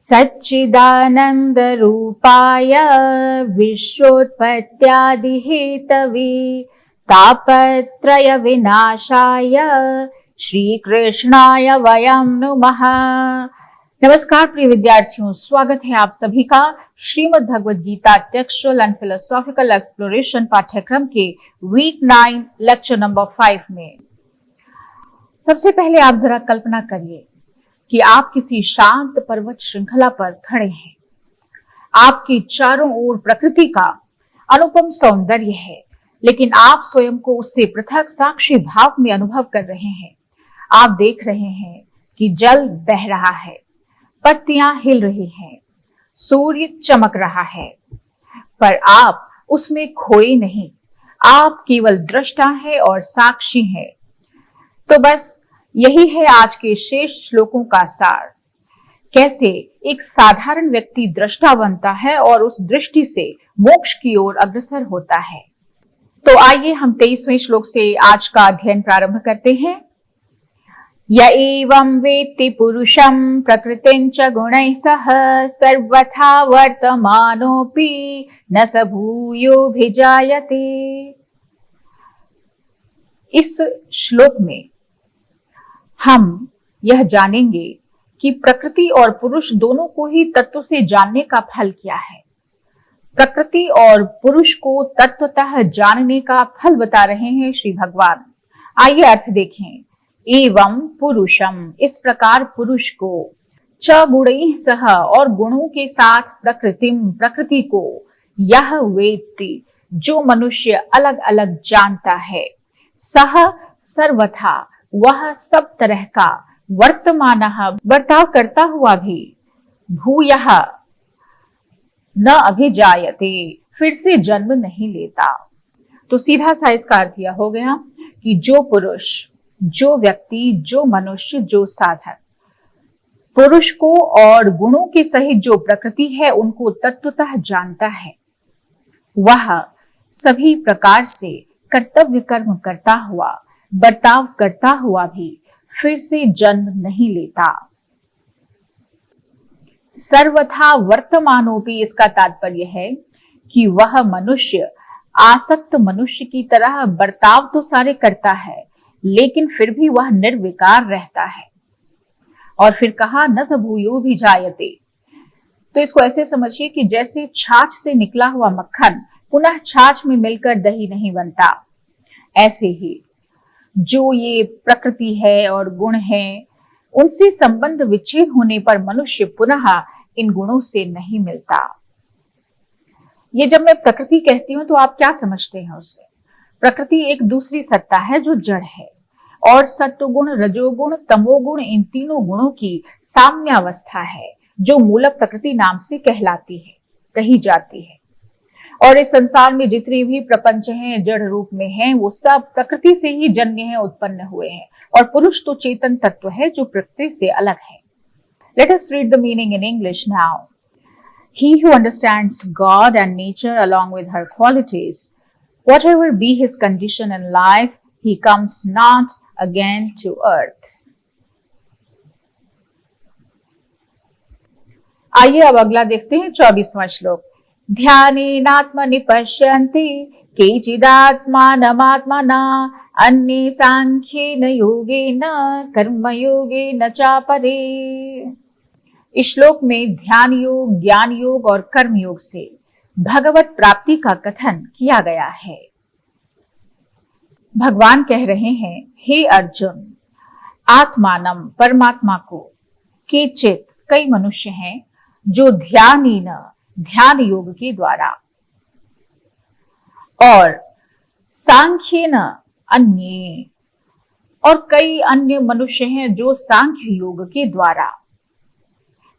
सच्चिदानन्दरूपाय विश्वोत्पत्त्यादिहेतवे तापत्रयविनाशाय श्रीकृष्णाय वयं नुमः। नमस्कार प्रिय विद्यार्थियों, स्वागत है आप सभी का Shrimad Bhagavad Gita textual and philosophical exploration पाठ्यक्रम के वीक 9 लेक्चर नंबर 5 में। सबसे पहले आप जरा कल्पना करिए कि आप किसी शांत पर्वत श्रृंखला पर खड़े हैं। आपके चारों ओर प्रकृति का अनुपम सौंदर्य है, लेकिन आप स्वयं को उससे पृथक साक्षी भाव में अनुभव कर रहे हैं। आप देख रहे हैं कि जल बह रहा है, पत्तियां हिल रही हैं, सूर्य चमक रहा है, पर आप उसमें खोए नहीं। आप केवल दृष्टा हैं और साक्षी हैं। तो बस यही है आज के शेष श्लोकों का सार। कैसे एक साधारण व्यक्ति दृष्टा बनता है और उस दृष्टि से मोक्ष की ओर अग्रसर होता है। तो आइए हम 23वें श्लोक से आज का अध्ययन प्रारंभ करते हैं। य एवं वेत्ति पुरुषं प्रकृतिं च गुणैः सह सर्वथा वर्तमानोऽपि न स भूयोऽभिजायते। इस श्लोक में हम यह जानेंगे कि प्रकृति और पुरुष दोनों को ही तत्व से जानने का फल क्या है। प्रकृति और पुरुष को तत्वतः जानने का फल बता रहे हैं श्री भगवान। आइए अर्थ देखें। एवं पुरुषम, इस प्रकार पुरुष को, च गुणैः सह, और गुणों के साथ, प्रकृतिम, प्रकृति को, यह वेत्ति, जो मनुष्य अलग अलग जानता है, सह सर्वथा, वह सब तरह का, वर्तमानः, बर्ताव करता हुआ भी, भूयः न अभिजायते, फिर से जन्म नहीं लेता। तो सीधा सा इसका अर्थ यह हो गया कि जो पुरुष, जो व्यक्ति, जो मनुष्य, जो साधक पुरुष को और गुणों के सहित जो प्रकृति है उनको तत्वतः जानता है, वह सभी प्रकार से कर्तव्य कर्म करता हुआ, बर्ताव करता हुआ भी फिर से जन्म नहीं लेता। सर्वथा वर्तमानोपि, इसका तात्पर्य है कि वह मनुष्य आसक्त मनुष्य की तरह बर्ताव तो सारे करता है, लेकिन फिर भी वह निर्विकार रहता है। और फिर कहा न स भूयोऽभिजायते। तो इसको ऐसे समझिए कि जैसे छाछ से निकला हुआ मक्खन पुनः छाछ में मिलकर दही नहीं बनता, ऐसे ही जो ये प्रकृति है और गुण है, उनसे संबंध विच्छेद होने पर मनुष्य पुनः इन गुणों से नहीं मिलता। ये जब मैं प्रकृति कहती हूं तो आप क्या समझते हैं उससे? प्रकृति एक दूसरी सत्ता है जो जड़ है, और सत्वगुण, रजोगुण, तमोगुण, इन तीनों गुणों की साम्यावस्था है जो मूल प्रकृति नाम से कहलाती है, कही जाती है। और इस संसार में जितने भी प्रपंच हैं, जड़ रूप में हैं, वो सब प्रकृति से ही जन्मे हैं, उत्पन्न हुए हैं। और पुरुष तो चेतन तत्व है जो प्रकृति से अलग है। Let us read the meaning in English now. He who understands God and nature along with her qualities, whatever be his condition in life, he comes not again to earth. आइए अब अगला देखते हैं 24वां श्लोक। ध्यानेनात्मनि पश्यन्ति केचिदात्मानमात्मना अन्ये सांख्येन योगेन कर्मयोगेन चापरे। इस श्लोक में ध्यान योग, ज्ञान योग और कर्म योग से भगवत प्राप्ति का कथन किया गया है। भगवान कह रहे हैं, हे अर्जुन, आत्मानम, परमात्मा को, केचित, कई मनुष्य हैं जो ध्यानेन, ध्यान योग के द्वारा, और सांख्येन, अन्य, और कई अन्य मनुष्य हैं जो सांख्य योग के द्वारा,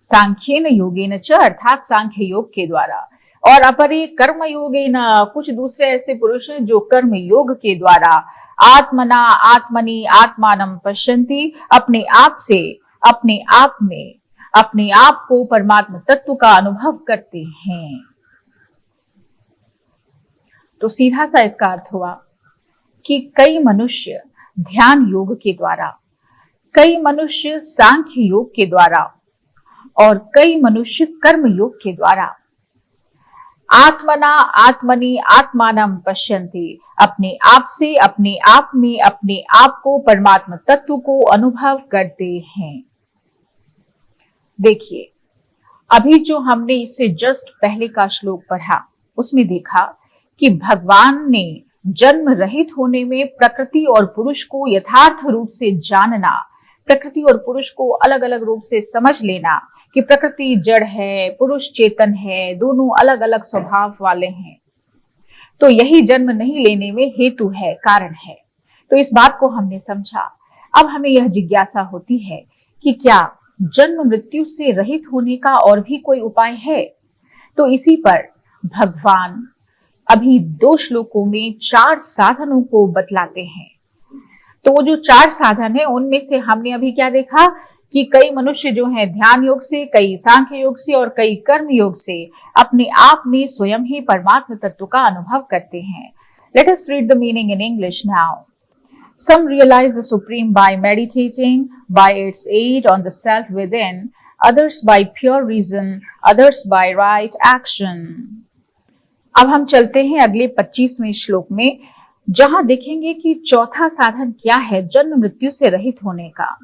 सांख्येन योगेन च, अर्थात सांख्य योग के द्वारा, और अपरे कर्म योगेन, कुछ दूसरे ऐसे पुरुष हैं जो कर्म योग के द्वारा, आत्मना, आत्मनि, आत्मानम पश्यन्ति, अपने आप से, अपने आप में, अपने आप को परमात्मा तत्व का अनुभव करते हैं। तो सीधा सा इसका अर्थ हुआ कि कई मनुष्य ध्यान योग के द्वारा, कई मनुष्य सांख्य योग के द्वारा और कई मनुष्य कर्म योग के द्वारा आत्मना आत्मनि आत्मानम पश्यन्ति, अपने आप से अपने आप में अपने आप को परमात्मा तत्व को अनुभव करते हैं। देखिए, अभी जो हमने इससे जस्ट पहले का श्लोक पढ़ा उसमें देखा कि भगवान ने जन्म रहित होने में प्रकृति और पुरुष को यथार्थ रूप से जानना, प्रकृति और पुरुष को अलग अलग रूप से समझ लेना कि प्रकृति जड़ है, पुरुष चेतन है, दोनों अलग अलग स्वभाव वाले हैं, तो यही जन्म नहीं लेने में हेतु है, कारण है। तो इस बात को हमने समझा। अब हमें यह जिज्ञासा होती है कि क्या जन्म मृत्यु से रहित होने का और भी कोई उपाय है? तो इसी पर भगवान अभी 2 श्लोकों में 4 साधनों को बतलाते हैं। तो वो जो 4 साधन है उनमें से हमने अभी क्या देखा कि कई मनुष्य जो हैं ध्यान योग से, कई सांख्य योग से और कई कर्म योग से अपने आप में स्वयं ही परमात्मा तत्व का अनुभव करते हैं। Let us read the meaning in English now. Some realize the Supreme by meditating by its aid on the self within, others by pure reason, others by right action. अब हम चलते हैं अगले 25वें श्लोक में, जहां देखेंगे कि चौथा साधन क्या है जन्म मृत्यु से रहित होने का।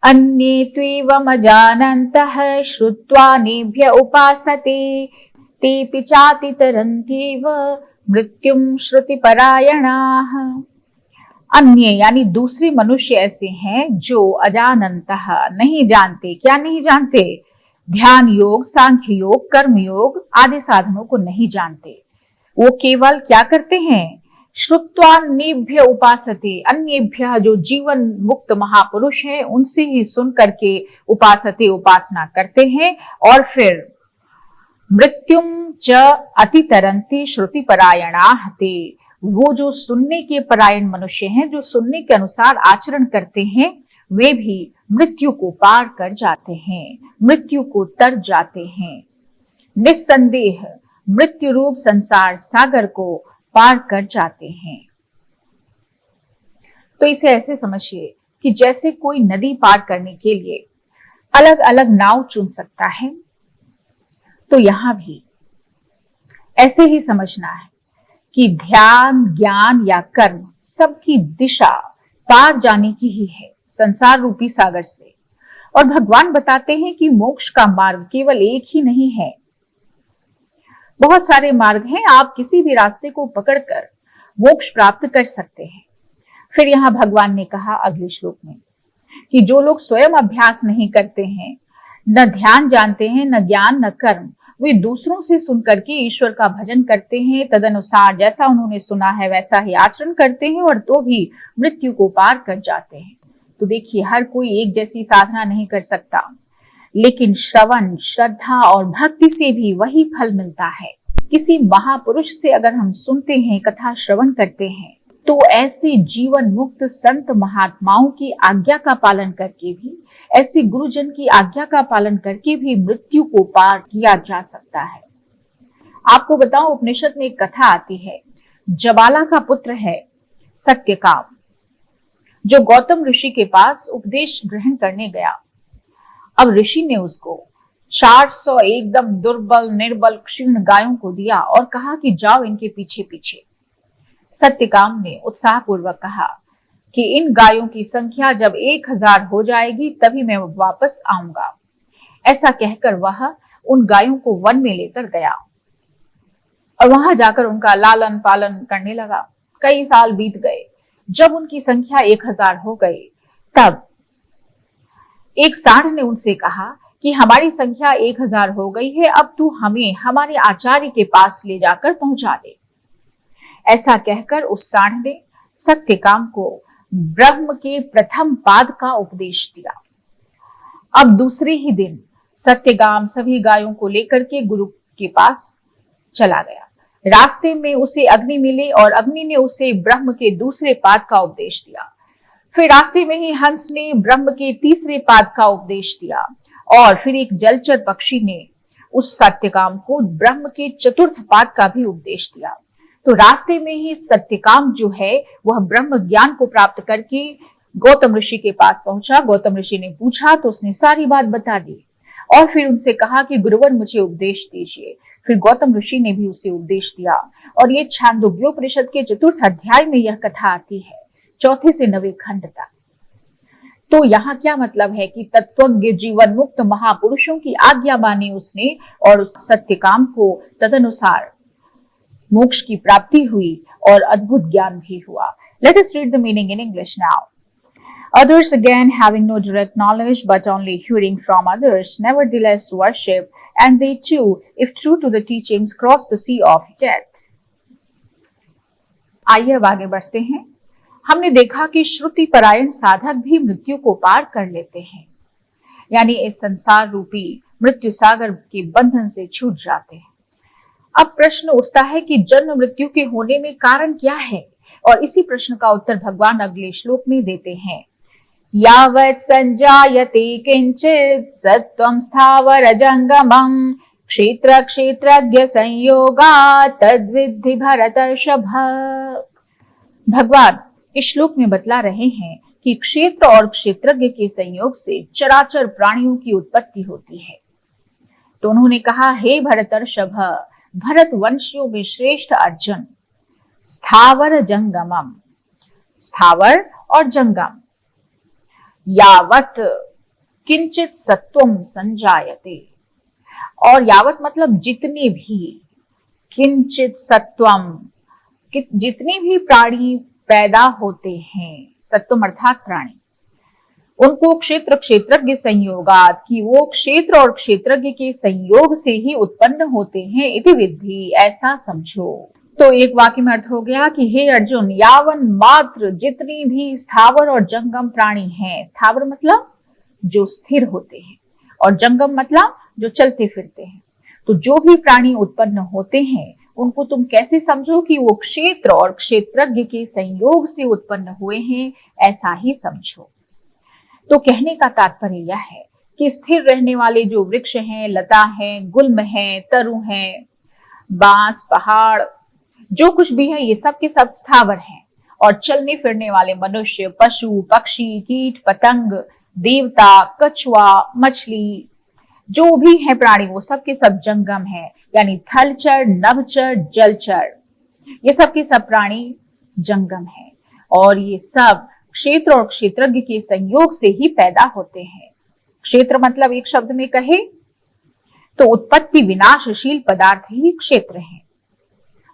अन्ये त्वेवमजानन्तः श्रुत्वा नेभ्य उपासते तेऽपि चातितरन्त्येव मृत्युं श्रुतिपरायणाः। अन्य यानी दूसरे मनुष्य ऐसे हैं जो अजानन्तः नहीं जानते। क्या नहीं जानते? ध्यान योग, सांख्य योग, कर्म योग आदि साधनों को नहीं जानते। वो केवल क्या करते हैं? श्रुत्वा नेभ्य उपासते, अन्येभ्य जो जीवन मुक्त महापुरुष हैं उनसे ही सुन करके उपासते उपासना करते हैं, और फिर मृत्युम च अतितरन्ति श्रुति परायणाः ते, वो जो सुनने के परायण मनुष्य हैं, जो सुनने के अनुसार आचरण करते हैं, वे भी मृत्यु को पार कर जाते हैं, मृत्यु को तर जाते हैं। निस्संदेह मृत्यु रूप संसार सागर को पार कर जाते हैं। तो इसे ऐसे समझिए कि जैसे कोई नदी पार करने के लिए अलग अलग नाव चुन सकता है, तो यहां भी ऐसे ही समझना है कि ध्यान, ज्ञान या कर्म सबकी दिशा पार जाने की ही है, संसार रूपी सागर से। और भगवान बताते हैं कि मोक्ष का मार्ग केवल एक ही नहीं है, बहुत सारे मार्ग हैं। आप किसी भी रास्ते को पकड़कर मोक्ष प्राप्त कर सकते हैं। फिर यहां भगवान ने कहा अगले श्लोक में कि जो लोग स्वयं अभ्यास नहीं करते हैं, न ध्यान जानते हैं, न ज्ञान, न कर्म, वे दूसरों से सुनकर के ईश्वर का भजन करते हैं, तदनुसार जैसा उन्होंने सुना है वैसा ही आचरण करते हैं, और तो भी मृत्यु को पार कर जाते हैं। तो देखिए, हर कोई एक जैसी साधना नहीं कर सकता, लेकिन श्रवण, श्रद्धा और भक्ति से भी वही फल मिलता है। किसी महापुरुष से अगर हम सुनते हैं, कथा श्रवण करते हैं, तो ऐसे जीवन मुक्त संत महात्माओं की आज्ञा का पालन करके भी, ऐसे गुरुजन की आज्ञा का पालन करके भी मृत्यु को पार किया जा सकता है। आपको बताऊं, उपनिषद में एक कथा आती है, जबाला का पुत्र है सत्यकाम, जो गौतम ऋषि के पास उपदेश ग्रहण करने गया। अब ऋषि ने उसको 400 एकदम दुर्बल, निर्बल, क्षीण गायों को दिया और कहा कि जाओ इनके पीछे पीछे। सत्यकाम ने उत्साहपूर्वक कहा कि इन गायों की संख्या जब 1000 हो जाएगी तभी मैं वापस आऊंगा। ऐसा कहकर वह उन गायों को वन में लेकर गया और वहां जाकर उनका लालन पालन करने लगा। कई साल बीत गए। जब उनकी संख्या 1000 हो गई, तब एक सांड ने उनसे कहा कि हमारी संख्या 1000 हो गई है, अब तू हमें हमारे आचार्य के पास ले जाकर पहुंचा दे। ऐसा कहकर उस सांड ने सत्यकाम को ब्रह्म के प्रथम पाद का उपदेश दिया। अब दूसरे ही दिन सत्यकाम सभी गायों को लेकर के गुरु के पास चला गया। रास्ते में उसे अग्नि मिले और अग्नि ने उसे ब्रह्म के दूसरे पाद का उपदेश दिया। फिर रास्ते में ही हंस ने ब्रह्म के तीसरे पाद का उपदेश दिया, और फिर एक जलचर पक्षी ने उस सत्यकाम को ब्रह्म के चतुर्थ पाद का भी उपदेश दिया। तो रास्ते में ही सत्यकाम जो है वह ब्रह्म ज्ञान को प्राप्त करके गौतम ऋषि के पास पहुंचा। गौतम ऋषि ने पूछा तो उसने सारी बात बता दी, और फिर उनसे कहा कि गुरुवर मुझे उपदेश दीजिए। फिर गौतम ऋषि ने भी उसे उपदेश दिया और ये छांदोग्योपनिषद के 4th अध्याय में यह कथा आती है, 4 से 9 खंड तक। तो यहाँ क्या मतलब है कि तत्वज्ञ जीवन मुक्त महापुरुषों की आज्ञा मानी उसने और उस सत्य काम को तदनुसार मोक्ष की प्राप्ति हुई और अद्भुत ज्ञान भी हुआ। Let us read the meaning in English now. Others again, having no direct knowledge but only hearing from others, nevertheless worship, and they too, if true to the teachings, cross the sea of death. आइए अब आगे बढ़ते हैं। हमने देखा कि श्रुति परायण साधक भी मृत्यु को पार कर लेते हैं, यानी इस संसार रूपी मृत्यु सागर के बंधन से छूट जाते हैं। अब प्रश्न उठता है कि जन्म मृत्यु के होने में कारण क्या है, और इसी प्रश्न का उत्तर भगवान अगले श्लोक में देते हैं। यावत् संजायते किंचित् सत्वं स्थावर जंगमं क्षेत्र क्षेत्रज्ञ संयोगात् तद्विद्धि भरतर्षभ। भगवान इस श्लोक में बतला रहे हैं कि क्षेत्र और क्षेत्रज्ञ के संयोग से चराचर प्राणियों की उत्पत्ति होती है। तो उन्होंने कहा, हे भरतर्षभ, भरत वंशियों में श्रेष्ठ अर्जुन, स्थावर जंगमम, स्थावर और जंगम, यावत किंचित सत्वम संजायते, और यावत मतलब जितने भी, किंचित सत्वम जितने भी प्राणी पैदा होते हैं, सत्वम अर्थात प्राणी, उनको क्षेत्र क्षेत्रज्ञ संयोगात, कि वो क्षेत्र और क्षेत्रज्ञ के संयोग से ही उत्पन्न होते हैं, इति विद्धि, ऐसा समझो। तो एक वाक्य में अर्थ हो गया कि हे अर्जुन, यावन मात्र जितनी भी स्थावर और जंगम प्राणी हैं, स्थावर मतलब जो स्थिर होते हैं और जंगम मतलब जो चलते फिरते हैं, तो जो भी प्राणी उत्पन्न होते हैं उनको तुम कैसे समझो कि वो क्षेत्र और क्षेत्रज्ञ के संयोग से उत्पन्न हुए हैं, ऐसा ही समझो। तो कहने का तात्पर्य यह है कि स्थिर रहने वाले जो वृक्ष हैं, लता हैं, गुल्म हैं, तरु हैं, बांस, पहाड़, जो कुछ भी है, ये सब के सब स्थावर हैं, और चलने फिरने वाले मनुष्य, पशु, पक्षी, कीट, पतंग, देवता, कछुआ, मछली, जो भी है प्राणी, वो सब के सब जंगम है, यानी थलचर, नभचर, जलचर, ये सब के सब प्राणी जंगम है, और ये सब क्षेत्र और क्षेत्रज्ञ के संयोग से ही पैदा होते हैं। क्षेत्र मतलब एक शब्द में कहे तो उत्पत्ति विनाशशील पदार्थ ही क्षेत्र है,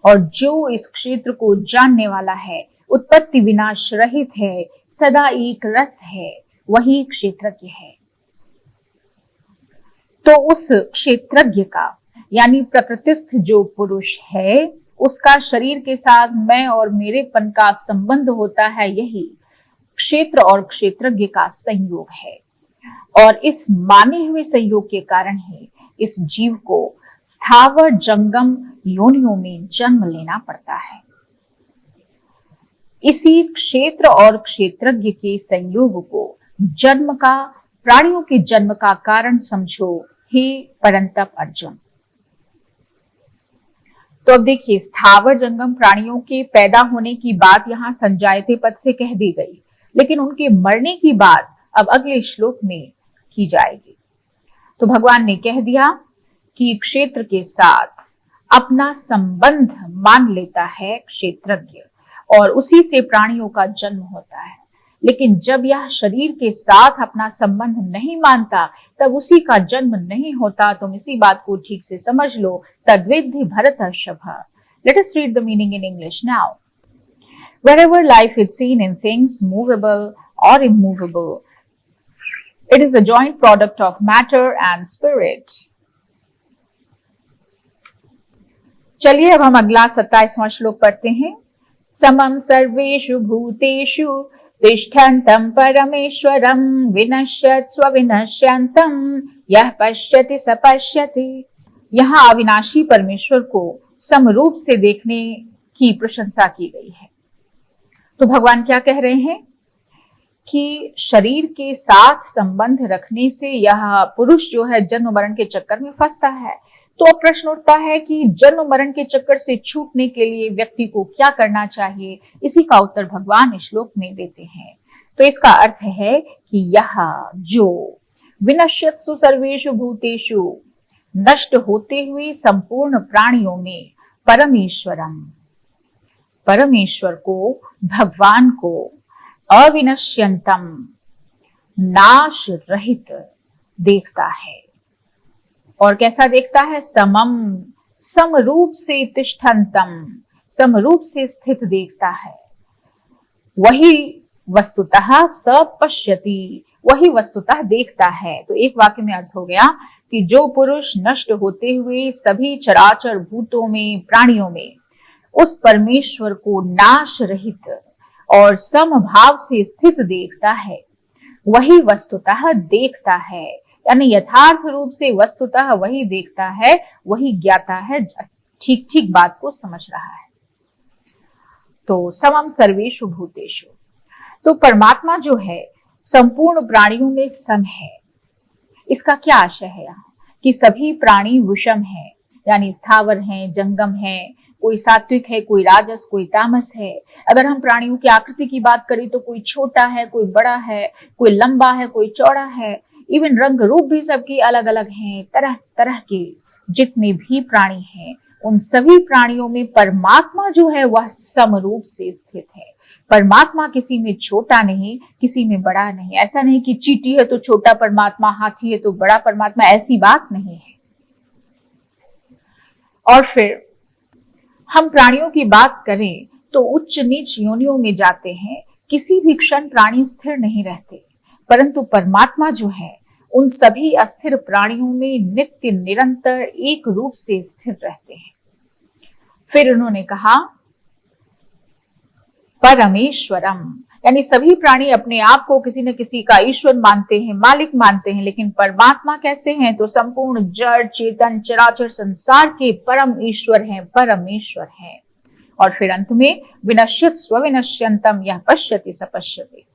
और जो इस क्षेत्र को जानने वाला है, उत्पत्ति विनाश रहित है, सदा एक रस है, वही क्षेत्रज्ञ है। तो उस क्षेत्रज्ञ का यानी प्रकृतिस्थ जो पुरुष है, उसका शरीर के साथ मैं और मेरेपन का संबंध होता है, यही क्षेत्र और क्षेत्रज्ञ का संयोग है, और इस माने हुए संयोग के कारण ही इस जीव को स्थावर जंगम योनियों में जन्म लेना पड़ता है। इसी क्षेत्र और क्षेत्रज्ञ के संयोग को जन्म का, प्राणियों के जन्म का कारण समझो, हे परंतप अर्जुन। तो अब देखिए, स्थावर जंगम प्राणियों के पैदा होने की बात यहाँ संजायते पद से कह दी गई, लेकिन उनके मरने की बात अब अगले श्लोक में की जाएगी। तो भगवान ने कह दिया कि क्षेत्र के साथ अपना संबंध मान लेता है क्षेत्रज्ञ, और उसी से प्राणियों का जन्म होता है, लेकिन जब यह शरीर के साथ अपना संबंध नहीं मानता, तब उसी का जन्म नहीं होता। तुम इसी बात को ठीक से समझ लो। तद्विद्धि भरतर्षभ। Let us read the meaning in English now. Wherever life is seen in things movable or immovable, it is a joint product of matter and spirit. चलिए अब हम अगला 27वां श्लोक पढ़ते हैं। समम सर्वेषु भूतेषु तिष्ठन्तं परमेश्वरं विनश्यत् विनश्यन्तं यः पश्यति स पश्यति। यहाँ अविनाशी परमेश्वर को समरूप से देखने की प्रशंसा की गई है। तो भगवान क्या कह रहे हैं कि शरीर के साथ संबंध रखने से यह पुरुष जो है जन्म मरण के चक्कर में फंसता है। तो अब प्रश्न उठता है कि जन्म मरण के चक्कर से छूटने के लिए व्यक्ति को क्या करना चाहिए। इसी का उत्तर भगवान इस श्लोक में देते हैं। तो इसका अर्थ है कि यह जो विनश्यत्सु सर्वेषु भूतेषु, नष्ट होते हुए संपूर्ण प्राणियों में परमेश्वरम, परमेश्वर को, भगवान को, अविनश्यंतम, नाश रहित देखता है। और कैसा देखता है? समम, समरूप से, तिष्ठन्तम, समरूप से स्थित देखता है। वही वस्तुतः सपश्यति, वही वस्तुतः देखता है। तो एक वाक्य में अर्थ हो गया कि जो पुरुष नष्ट होते हुए सभी चराचर भूतों में, प्राणियों में उस परमेश्वर को नाश रहित और समभाव से स्थित देखता है, वही वस्तुतः देखता है। यानी यथार्थ रूप से वस्तुतः वही देखता है, वही ज्ञाता है, ठीक ठीक बात को समझ रहा है। तो समम सर्वेषु भूतेषु, तो परमात्मा जो है संपूर्ण प्राणियों में सम है। इसका क्या आशय है यहाँ? कि सभी प्राणी विषम है, यानी स्थावर हैं, जंगम है, कोई सात्विक है, कोई राजस, कोई तामस है। अगर हम प्राणियों की आकृति की बात करें तो कोई छोटा है, कोई बड़ा है, कोई लंबा है, कोई चौड़ा है। इवन रंग रूप भी सबकी अलग अलग हैं। तरह तरह के जितने भी प्राणी हैं, उन सभी प्राणियों में परमात्मा जो है वह समरूप से स्थित है। परमात्मा किसी में छोटा नहीं, किसी में बड़ा नहीं। ऐसा नहीं कि चींटी है तो छोटा परमात्मा, हाथी है तो बड़ा परमात्मा, ऐसी बात नहीं है। और फिर हम प्राणियों की बात करें तो उच्च नीच योनियों में जाते हैं। किसी भी क्षण प्राणी स्थिर नहीं रहते, परंतु परमात्मा जो है उन सभी अस्थिर प्राणियों में नित्य निरंतर एक रूप से स्थिर रहते हैं। फिर उन्होंने कहा परमेश्वरम, यानी सभी प्राणी अपने आप को किसी न किसी का ईश्वर मानते हैं, मालिक मानते हैं, लेकिन परमात्मा कैसे हैं? तो संपूर्ण जड़ चेतन चराचर संसार के परम ईश्वर हैं, परमेश्वर हैं। और फिर अंत में विनश्यत स्वविनश्यंतम यह पश्यति सपश्यति,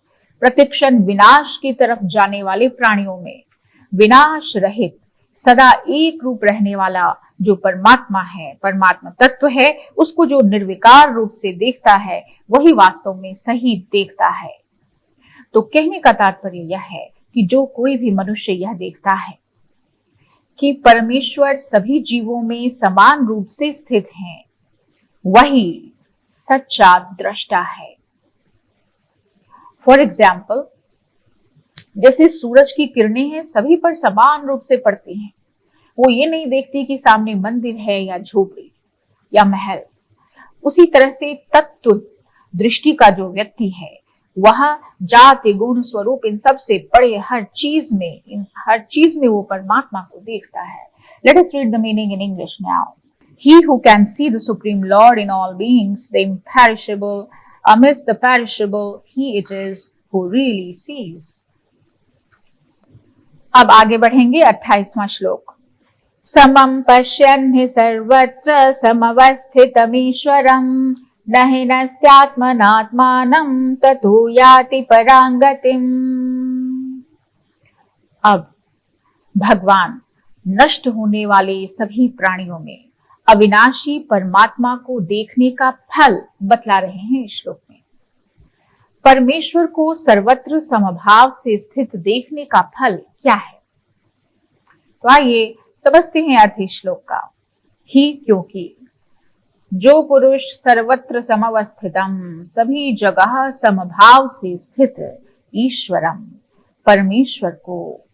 प्रतिक्षण विनाश की तरफ जाने वाले प्राणियों में विनाश रहित सदा एक रूप रहने वाला जो परमात्मा है, परमात्मा तत्व है, उसको जो निर्विकार रूप से देखता है वही वास्तव में सही देखता है। तो कहने का तात्पर्य यह है कि जो कोई भी मनुष्य यह देखता है कि परमेश्वर सभी जीवों में समान रूप से स्थित हैं, वही सच्चा दृष्टा है। फॉर एग्जाम्पल, जैसे सूरज की किरणें हैं सभी पर समान रूप से पड़ती हैं। वो ये नहीं देखती कि सामने मंदिर है या झोपड़ी या महल। उसी तरह से तत्व दृष्टि का जो व्यक्ति है वह जाति गुण स्वरूप इन सब से बड़े हर चीज में वो परमात्मा को देखता है। Let us read the meaning in English now. He who can see the Supreme Lord in all beings, the imperishable amidst the perishable, he it is who really sees. अब आगे बढ़ेंगे 28वां श्लोक। समं पश्यन् हि सर्वत्र समवस्थितमीश्वरम् न हि नस्त्यात्मनात्मानं ततो याति परां गतिम्। अब भगवान नष्ट होने वाले सभी प्राणियों में अविनाशी परमात्मा को देखने का फल बतला रहे हैं इस श्लोक में। परमेश्वर को सर्वत्र समभाव से स्थित देखने का फल क्या है? तो आइए समझते हैं अर्थ इस श्लोक का। ही क्योंकि जो पुरुष सर्वत्र समवस्थितम, सभी जगह समभाव से स्थित ईश्वरम, परमेश्वर को,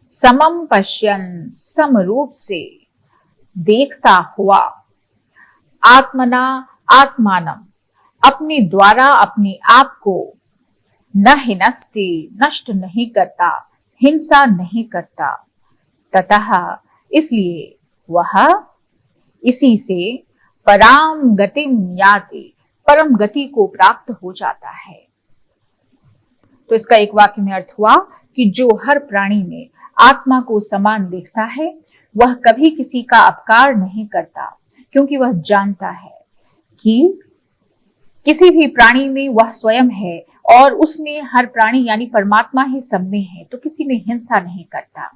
समम पश्यन्, समरूप से देखता हुआ, आत्मना आत्मानम, अपने द्वारा अपने आप को, न हिनस्ति, नष्ट नहीं करता, हिंसा नहीं करता, ततः इसलिए वह इसी से पराम गतिम याति, परम गति को प्राप्त हो जाता है। तो इसका एक वाक्य में अर्थ हुआ कि जो हर प्राणी में आत्मा को समान देखता है वह कभी किसी का अपकार नहीं करता, क्योंकि वह जानता है कि किसी भी प्राणी में वह स्वयं है और उसमें हर प्राणी यानी परमात्मा ही सब में है, तो किसी में हिंसा नहीं करता।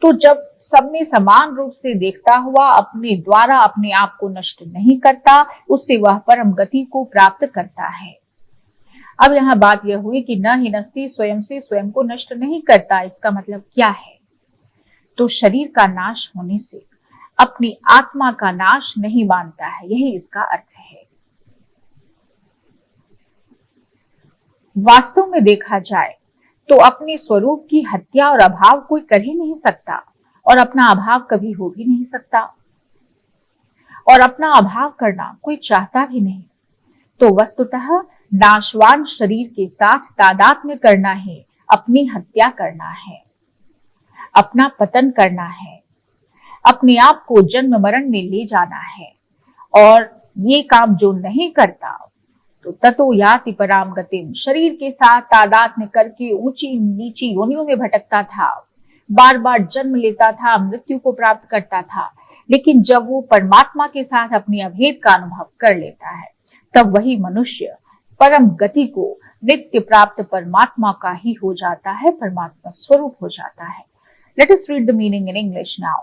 तो जब सब में समान रूप से देखता हुआ अपने द्वारा अपने आप को नष्ट नहीं करता, उससे वह परम गति को प्राप्त करता है। अब यहाँ बात यह हुई कि न हिनस्ती स्वयं से स्वयं को नष्ट नहीं करता। इसका मतलब क्या है? तो शरीर का नाश होने से अपनी आत्मा का नाश नहीं मानता है, यही इसका अर्थ है। वास्तव में देखा जाए तो अपने स्वरूप की हत्या और अभाव कोई कर ही नहीं सकता, और अपना अभाव कभी हो भी नहीं सकता, और अपना अभाव करना कोई चाहता भी नहीं। तो वस्तुतः नाशवान शरीर के साथ तादात्म्य करना है, अपनी हत्या करना है, अपना पतन करना है, अपने आप को जन्म मरण में ले जाना है। और ये काम जो नहीं करता तो ततो याति पराम गतिम, शरीर के साथ तादात्म्य करके ऊंची नीची योनियों में भटकता था, बार बार जन्म लेता था, मृत्यु को प्राप्त करता था। लेकिन जब वो परमात्मा के साथ अपनी अभेद का अनुभव कर लेता है, तब वही मनुष्य परम गति को नित्य प्राप्त परमात्मा का ही हो जाता है, परमात्मा स्वरूप हो जाता है। Let us read the meaning in English now.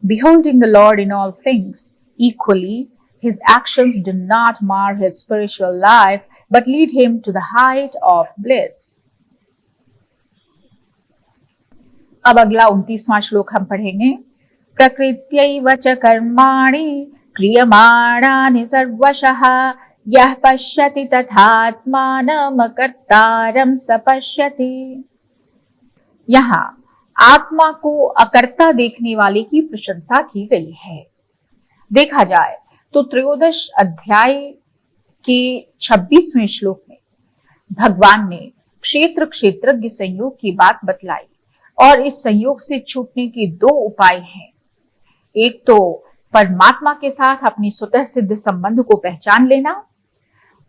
Beholding the Lord in all things equally, his actions do not mar his spiritual life, but lead him to the height of bliss. अब अगला 29वां श्लोक हम पढ़ेंगे। प्रकृत्यैव च कर्माणि क्रियमाणानि सर्वशः यः पश्यति तथात्मानं कर्तारं स पश्यति। यहाँ आत्मा को अकर्ता देखने वाले की प्रशंसा की गई है। देखा जाए तो त्रयोदश अध्याय के 26वें श्लोक में भगवान ने क्षेत्र क्षेत्रज्ञ संयोग की बात बतलाई, और इस संयोग से छूटने के दो उपाय हैं। एक तो परमात्मा के साथ अपनी स्वतः सिद्ध संबंध को पहचान लेना,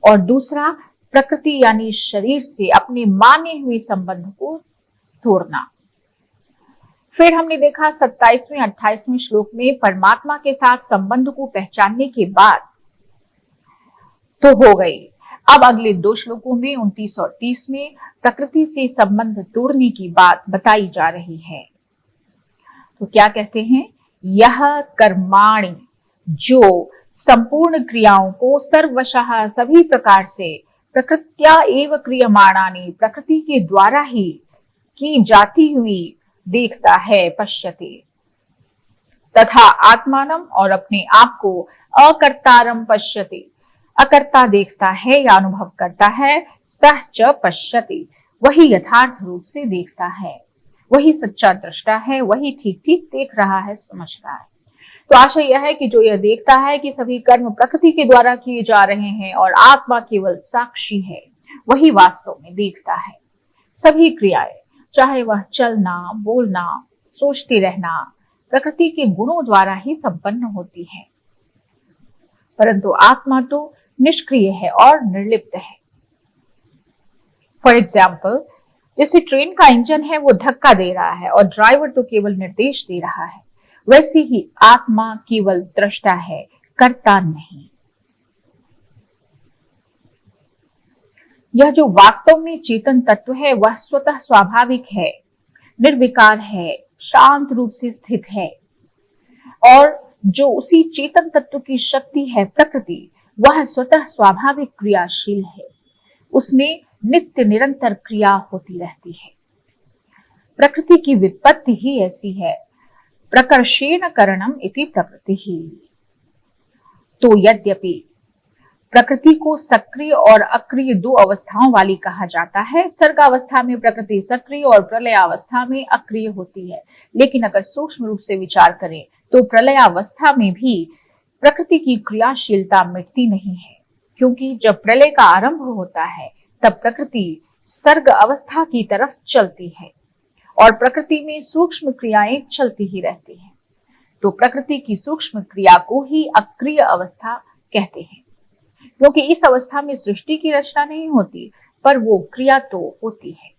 और दूसरा प्रकृति यानी शरीर से अपने माने हुए संबंध को तोड़ना। फिर हमने देखा 27वें 28वें श्लोक में परमात्मा के साथ संबंध को पहचानने के बाद तो हो गई। अब अगले दो श्लोकों में 29 और 30 में प्रकृति से संबंध तोड़ने की बात बताई जा रही है। तो क्या कहते हैं? यह कर्माणि, जो संपूर्ण क्रियाओं को सर्वशः सभी प्रकार से प्रकृत्या एव क्रियमाणानि, प्रकृति के द्वारा ही की जाती हुई देखता है, पश्यति, तथा आत्मानम, और अपने आप को अकर्तारम पश्यति, अकर्ता देखता है या अनुभव करता है, सह च पश्यति, वही यथार्थ रूप से देखता है, वही सच्चा दृष्टा है, वही ठीक ठीक देख रहा है, समझ रहा है। तो आशा यह है कि जो यह देखता है कि सभी कर्म प्रकृति के द्वारा किए जा रहे हैं और आत्मा केवल साक्षी है, वही वास्तव में देखता है। सभी क्रियाएं, चाहे वह चलना, बोलना, सोचते रहना, प्रकृति के गुणों द्वारा ही संपन्न होती है, परंतु आत्मा तो निष्क्रिय है और निर्लिप्त है। फॉर एग्जाम्पल, जैसे ट्रेन का इंजन है वो धक्का दे रहा है और ड्राइवर तो केवल निर्देश दे रहा है, वैसे ही आत्मा केवल दृष्टा है, कर्ता नहीं। यह जो वास्तव में चेतन तत्व है वह स्वतः स्वाभाविक है, निर्विकार है, शांत रूप से स्थित है, और जो उसी चेतन तत्व की शक्ति है प्रकृति, वह स्वतः स्वाभाविक क्रियाशील है, उसमें नित्य निरंतर क्रिया होती रहती है। प्रकृति की वित्पत्ति ही ऐसी है, प्रकर्षेण करणम इति प्रकृति ही। तो यद्यपि प्रकृति को सक्रिय और अक्रिय दो अवस्थाओं वाली कहा जाता है, सर्गावस्था में प्रकृति सक्रिय और प्रलयावस्था में अक्रिय होती है, लेकिन अगर सूक्ष्म रूप से विचार करें तो प्रलयावस्था में भी प्रकृति की क्रियाशीलता मिटती नहीं है, क्योंकि जब प्रलय का आरंभ होता है तब प्रकृति सर्ग अवस्था की तरफ चलती है और प्रकृति में सूक्ष्म क्रियाएं चलती ही रहती हैं। तो प्रकृति की सूक्ष्म क्रिया को ही अक्रिय अवस्था कहते हैं, क्योंकि इस अवस्था में सृष्टि की रचना नहीं होती, पर वो क्रिया तो होती है।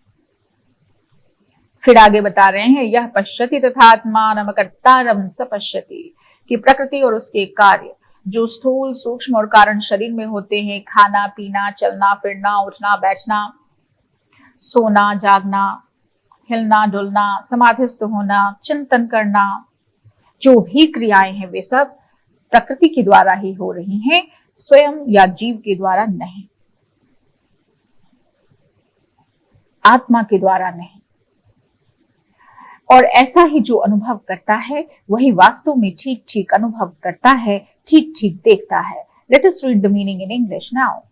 फिर आगे बता रहे हैं, यह पश्यति तथा आत्मानं कर्तारं स पश्यति, कि प्रकृति और उसके कार्य जो स्थूल, सूक्ष्म और कारण शरीर में होते हैं, खाना पीना, चलना फिरना, उठना बैठना, सोना जागना, हिलना डुलना, समाधिस्थ होना, चिंतन करना, जो भी क्रियाएं हैं वे सब प्रकृति के द्वारा ही हो रही हैं, स्वयं या जीव के द्वारा नहीं। आत्मा के द्वारा नहीं। और ऐसा ही जो अनुभव करता है वही वास्तव में ठीक ठीक अनुभव करता है, ठीक ठीक देखता है। Let us read the meaning in English now.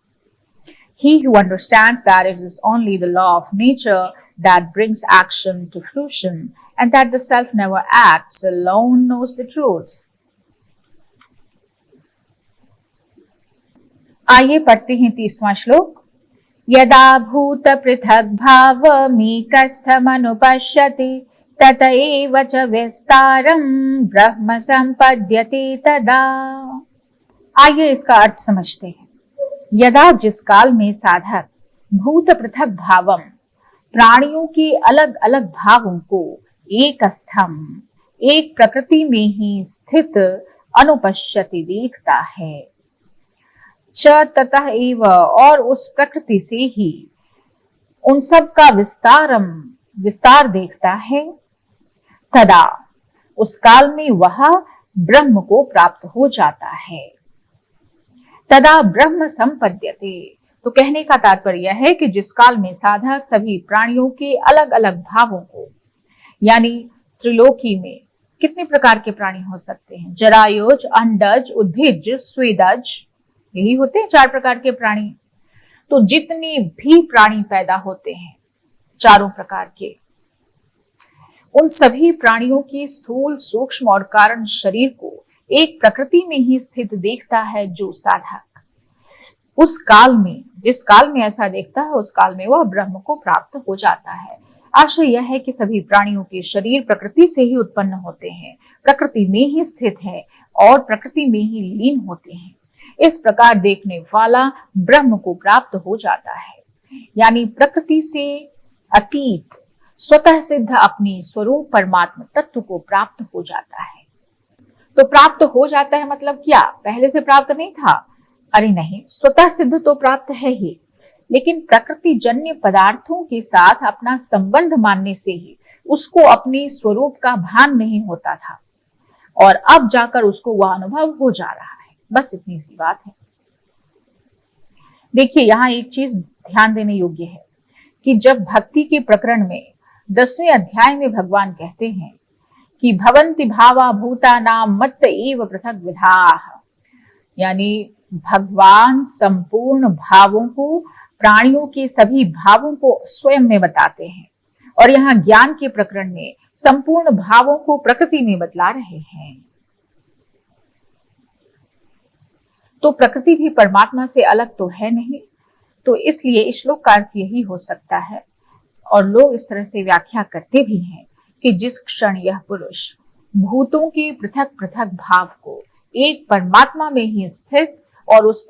He who understands that it is only the law of nature that brings action to fruition and that the self never acts alone knows the truth. आइए पढ़ते हैं 30वां श्लोक। यदा भूत पृथक भावमेकस्थमनुपश्यति तत एव च विस्तारं ब्रह्म संपद्यते तदा। आइए इसका अर्थ समझते हैं। यदा जिस काल में साधक भूत पृथक भावम प्राणियों के अलग अलग भावों को एक स्थम एक प्रकृति में ही स्थित अनुपश्यति देखता है, च ततः एव और उस प्रकृति से ही उन सब का विस्तार देखता है, तदा उस काल में वह ब्रह्म को प्राप्त हो जाता है। तदा ब्रह्म संपद्यते, तो कहने का तात्पर्य है कि जिस काल में साधक सभी प्राणियों के अलग अलग भावों को, यानी त्रिलोकी में कितने प्रकार के प्राणी हो सकते हैं? जरायुज, अंडज, उद्भिज, स्वेदज, यही होते हैं 4 प्रकार के प्राणी। तो जितने भी प्राणी पैदा होते हैं 4 प्रकार के, उन सभी प्राणियों की स्थूल, सूक्ष्म और कारण शरीर को एक प्रकृति में ही स्थित देखता है जो साधक। उस काल में, जिस काल में ऐसा देखता है, उस काल में वह ब्रह्म को प्राप्त हो जाता है। आशय यह है कि सभी प्राणियों के शरीर प्रकृति से ही उत्पन्न होते हैं, प्रकृति में ही स्थित है और प्रकृति में ही लीन होते हैं। इस प्रकार देखने वाला ब्रह्म को प्राप्त हो जाता है, यानी प्रकृति से अतीत स्वतः सिद्ध अपनी स्वरूप परमात्मा तत्व को प्राप्त हो जाता है। तो प्राप्त हो जाता है मतलब क्या? पहले से प्राप्त नहीं था? अरे नहीं, स्वतः सिद्ध तो प्राप्त है ही, लेकिन प्रकृति जन्य पदार्थों के साथ अपना संबंध मानने से ही उसको अपने स्वरूप का भान नहीं होता था और अब जाकर उसको वह अनुभव हो जा रहा है। बस इतनी सी बात है। देखिए, यहाँ एक चीज ध्यान देने योग्य है कि जब भक्ति के प्रकरण में 10वें अध्याय में भगवान कहते हैं कि भवन्ति भावा भूतानाम मत्त एव पृथक विधाः, यानी भगवान संपूर्ण भावों को, प्राणियों के सभी भावों को स्वयं में बताते हैं, और यहाँ ज्ञान के प्रकरण में संपूर्ण भावों को प्रकृति में बतला रहे हैं। तो प्रकृति भी परमात्मा से अलग तो है नहीं, तो इसलिए इस श्लोक का अर्थ यही हो सकता है, और लोग इस तरह से व्याख्या करते भी हैं कि जिस क्षण यह पुरुष भूतों के पृथक पृथक भाव को एक परमात्मा में ही स्थित और उस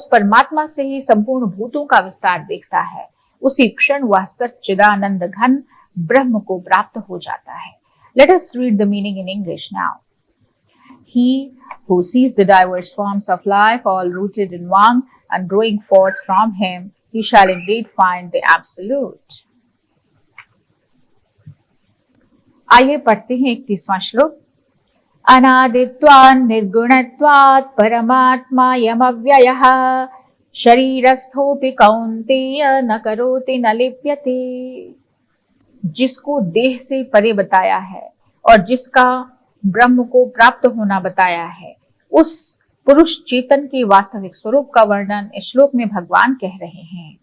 परमात्मा से ही संपूर्ण भूतों का विस्तार देखता है, उसी क्षण वह सच्चिदानंद घन ब्रह्म को प्राप्त हो जाता है। Let us read the meaning in English now. He who sees the diverse forms of life all rooted in one and growing forth from him, he shall indeed find the absolute. आइए पढ़ते हैं 31वां श्लोक। अनादित्वात् निर्गुणत्वात् परमात्मायमव्ययः शरीरस्थोऽपि कौन्तेय न करोति न लिप्यते। जिसको देह से परे बताया है और जिसका ब्रह्म को प्राप्त होना बताया है, उस पुरुष चेतन के वास्तविक स्वरूप का वर्णन इस श्लोक में भगवान कह रहे हैं।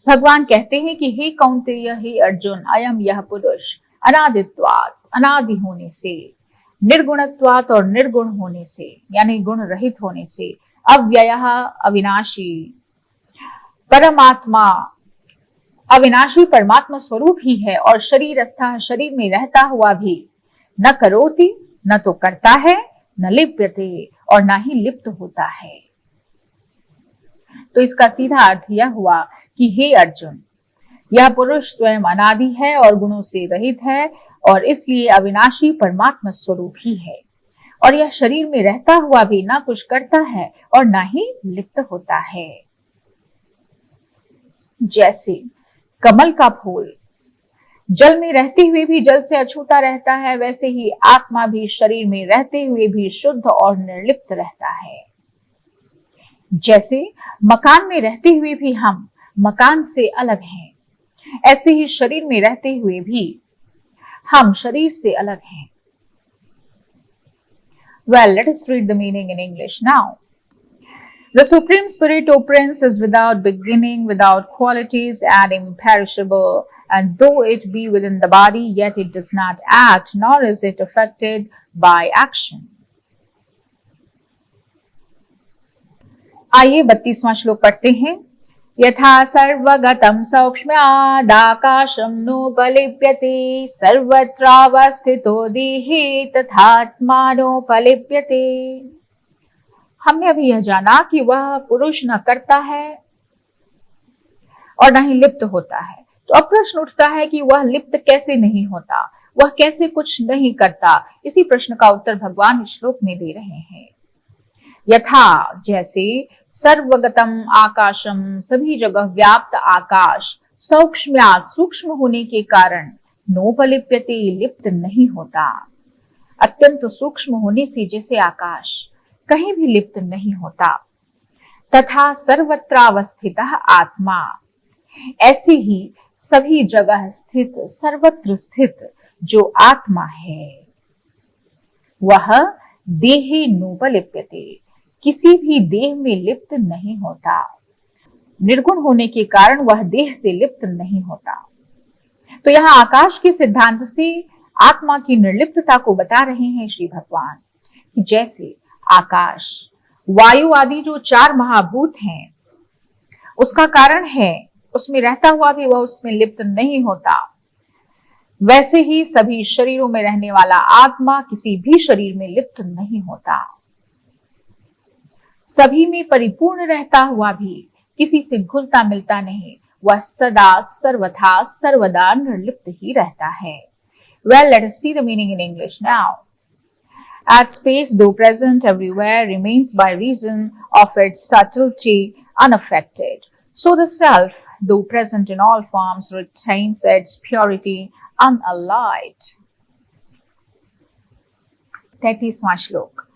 भगवान कहते हैं कि हे कौन्तेय, हे अर्जुन, अयम यह पुरुष अनादित्वात्, अनादि होने से, निर्गुणत्वात् और निर्गुण होने से, यानी गुण रहित होने से, अव्ययः अविनाशी, परमात्मा अविनाशी परमात्मा स्वरूप ही है, और शरीरस्थ शरीर में रहता हुआ भी, न करोति न तो करता है, न लिप्यते और न ही लिप्त होता है। तो इसका सीधा अर्थ यह हुआ कि हे अर्जुन, यह पुरुष स्वयं अनादि है और गुणों से रहित है और इसलिए अविनाशी परमात्मा स्वरूप ही है, और यह शरीर में रहता हुआ भी ना कुछ करता है और ना ही लिप्त होता है। जैसे कमल का फूल जल में रहते हुए भी जल से अछूता रहता है, वैसे ही आत्मा भी शरीर में रहते हुए भी शुद्ध और निर्लिप्त रहता है। जैसे मकान में रहते हुए भी हम मकान से अलग हैं, ऐसे ही शरीर में रहते हुए भी हम शरीर से अलग हैं। Well, let us read the meaning in English now. The Supreme Spirit, O Prince, is without beginning, without qualities, and imperishable. And though it be within the body, yet it does not act, nor is it affected by action. आइए 32वां श्लोक पढ़ते हैं। यथा सर्वगतं सौक्ष्म्यादाकाशं नोपलिप्यते सर्वत्रावस्थितो देहे तथात्मानोपलिप्यते। हमने अभी यह जाना कि वह पुरुष न करता है और न ही लिप्त होता है। तो अब प्रश्न उठता है कि वह लिप्त कैसे नहीं होता, वह कैसे कुछ नहीं करता। इसी प्रश्न का उत्तर भगवान इस श्लोक में दे रहे हैं। यथा जैसे, सर्वगतम आकाशम सभी जगह व्याप्त आकाश, सौक्ष्म्यात् सूक्ष्म होने के कारण, नोपलिप्यते लिप्त नहीं होता। अत्यंत सूक्ष्म होने से जैसे आकाश कहीं भी लिप्त नहीं होता। तथा सर्वत्रावस्थितः आत्मा, ऐसे ही सभी जगह स्थित, सर्वत्र स्थित जो आत्मा है, वह देहे नोपलिप्यते, किसी भी देह में लिप्त नहीं होता। निर्गुण होने के कारण वह देह से लिप्त नहीं होता। तो यहाँ आकाश के सिद्धांत से आत्मा की निर्लिप्तता को बता रहे हैं श्री भगवान कि जैसे आकाश, वायु आदि जो 4 महाभूत हैं, उसका कारण है, उसमें रहता हुआ भी वह उसमें लिप्त नहीं होता। वैसे ही सभी शरीरों में रहने वाला आत्मा किसी भी शरीर में लिप्त नहीं होता। सभी में परिपूर्ण रहता हुआ भी किसी से घुलता मिलता नहीं, वह सदा सर्वथा सर्वदा निर्लिप्त ही रहता है। Well, let us see the meaning in English now. At space, though present everywhere, remains by reason of its subtlety unaffected. So the self, though present in all forms, retains its purity unalloyed. 33वां श्लोक।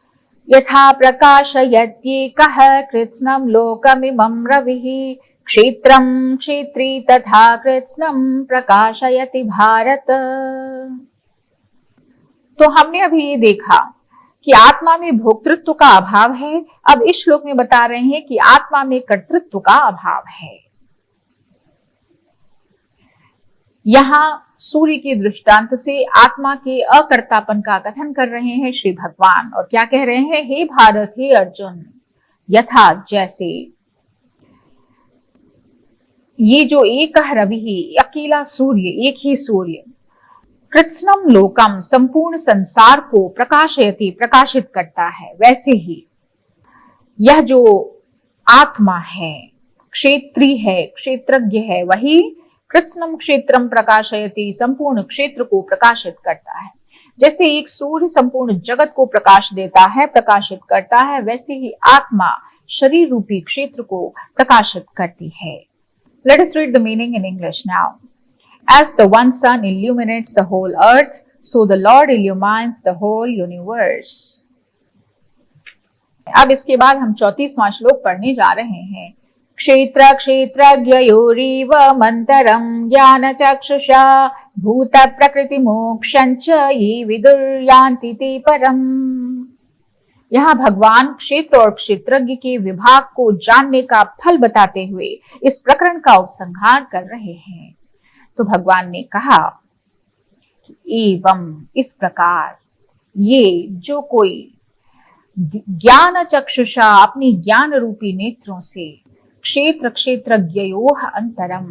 यथा प्रकाशयत्येकः कृत्स्नं लोकमिमं रविः क्षेत्रं क्षेत्री तथा कृत्स्नं प्रकाशयति भारत। तो हमने अभी ये देखा कि आत्मा में भोक्तृत्व का अभाव है। अब इस श्लोक में बता रहे हैं कि आत्मा में कर्तृत्व का अभाव है। यहाँ सूर्य के दृष्टांत से आत्मा के अकर्तापन का कथन कर रहे हैं श्री भगवान, और क्या कह रहे हैं? हे भारत, हे अर्जुन, यथा जैसे, ये जो एक रवि, अकेला सूर्य, एक ही सूर्य, कृत्स्नम लोकम संपूर्ण संसार को प्रकाशयति प्रकाशित करता है, वैसे ही यह जो आत्मा है, क्षेत्री है, क्षेत्रज्ञ है, वही कृत्स्नम क्षेत्रम प्रकाशयति संपूर्ण क्षेत्र को प्रकाशित करता है। जैसे एक सूर्य संपूर्ण जगत को प्रकाश देता है, प्रकाशित करता है, वैसे ही आत्मा शरीर रूपी क्षेत्र को प्रकाशित करती है। Let us read the meaning in English now. As the one sun illuminates the whole earth, so the Lord illumines the whole universe. अब इसके बाद हम 34वां श्लोक पढ़ने जा रहे हैं। क्षेत्र क्षेत्रज्ञयोरिव मंतरं ज्ञान चक्षुषा भूत प्रकृति मोक्षंच ये विदुर्यान्ति ते परम। यहाँ भगवान क्षेत्र और क्षेत्रज्ञ के विभाग को जानने का फल बताते हुए इस प्रकरण का उपसंहार कर रहे हैं। तो भगवान ने कहा कि एवं इस प्रकार ये जो कोई ज्ञान चक्षुषा अपनी ज्ञान रूपी नेत्रों से क्षेत्र क्षेत्रज्ञयोः अंतरम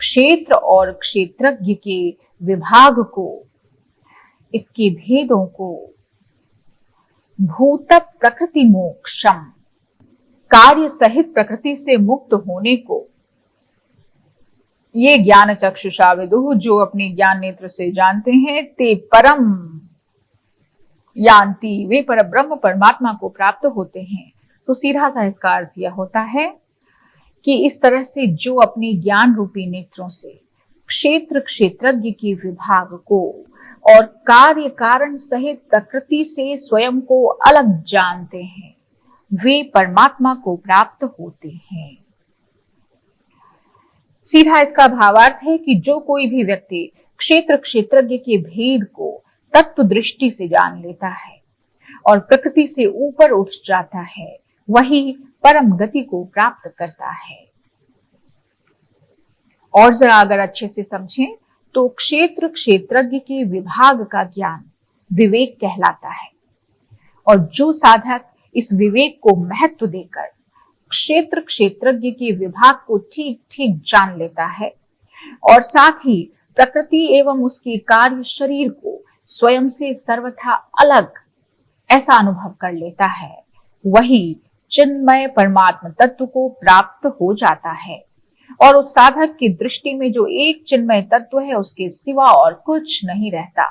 क्षेत्र और क्षेत्रज्ञ के विभाग को, इसके भेदों को, भूत प्रकृति मोक्षम कार्य सहित प्रकृति से मुक्त होने को, ये ज्ञान चक्षुषा विदुः जो अपने ज्ञान नेत्र से जानते हैं, ते परम यान्ति वे पर ब्रह्म परमात्मा को प्राप्त होते हैं। तो सीधा सा इसका अर्थ यह होता है कि इस तरह से जो अपने ज्ञान रूपी नेत्रों से क्षेत्र क्षेत्रज्ञ के विभाग को और कार्य कारण सहित प्रकृति से स्वयं को अलग जानते हैं, वे परमात्मा को प्राप्त होते हैं। सीधा इसका भावार्थ है कि जो कोई भी व्यक्ति क्षेत्र क्षेत्रज्ञ के भेद को तत्व दृष्टि से जान लेता है और प्रकृति से ऊपर उठ जाता है, वही परम गति को प्राप्त करता है। और जरा अगर अच्छे से समझें तो क्षेत्र क्षेत्रज्ञ के विभाग का ज्ञान विवेक कहलाता है, और जो साधक इस विवेक को महत्व देकर क्षेत्र क्षेत्रज्ञ के विभाग को ठीक ठीक जान लेता है और साथ ही प्रकृति एवं उसके कार्य शरीर को स्वयं से सर्वथा अलग ऐसा अनुभव कर लेता है, वही चिन्मय परमात्म तत्व को प्राप्त हो जाता है। और उस साधक की दृष्टि में जो एक चिन्मय तत्व है उसके सिवा और कुछ नहीं रहता।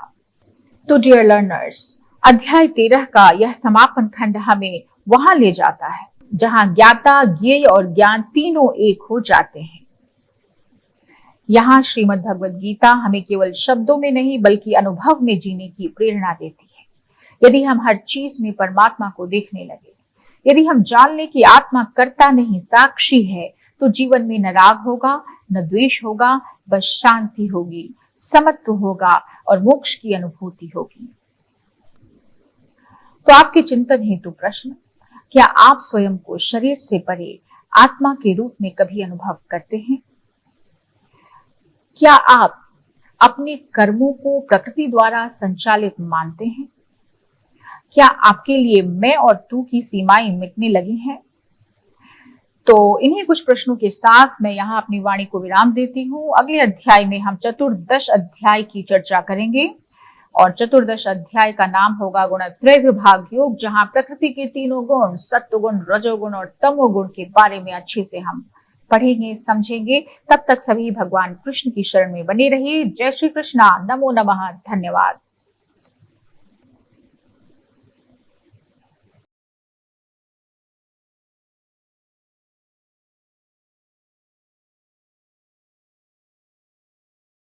तो डियर लर्नर्स, अध्याय 13 का यह समापन खंड हमें वहां ले जाता है जहां ज्ञाता, ज्ञेय और ज्ञान तीनों एक हो जाते हैं। यहाँ श्रीमद् भगवद गीता हमें केवल शब्दों में नहीं बल्कि अनुभव में जीने की प्रेरणा देती है। यदि हम हर चीज में परमात्मा को देखने लगे, यदि हम जान लें कि आत्मा कर्ता नहीं साक्षी है, तो जीवन में न राग होगा, न द्वेष होगा, बस शांति होगी, समत्व होगा और मोक्ष की अनुभूति होगी। तो आपके चिंतन हेतु प्रश्न, क्या आप स्वयं को शरीर से परे आत्मा के रूप में कभी अनुभव करते हैं? क्या आप अपने कर्मों को प्रकृति द्वारा संचालित मानते हैं? क्या आपके लिए मैं और तू की सीमाएं मिटने लगी हैं? तो इन्हीं कुछ प्रश्नों के साथ मैं यहाँ अपनी वाणी को विराम देती हूँ। अगले अध्याय में हम चतुर्दश अध्याय की चर्चा करेंगे और चतुर्दश अध्याय का नाम होगा गुणत्रय विभाग योग, जहाँ प्रकृति के तीनों गुण सत्वगुण, रजोगुण और तमोगुण के बारे में अच्छे से हम पढ़ेंगे, समझेंगे। तब तक सभी भगवान कृष्ण की शरण में बने रहिए। जय श्री कृष्णा, नमो नमः, धन्यवाद।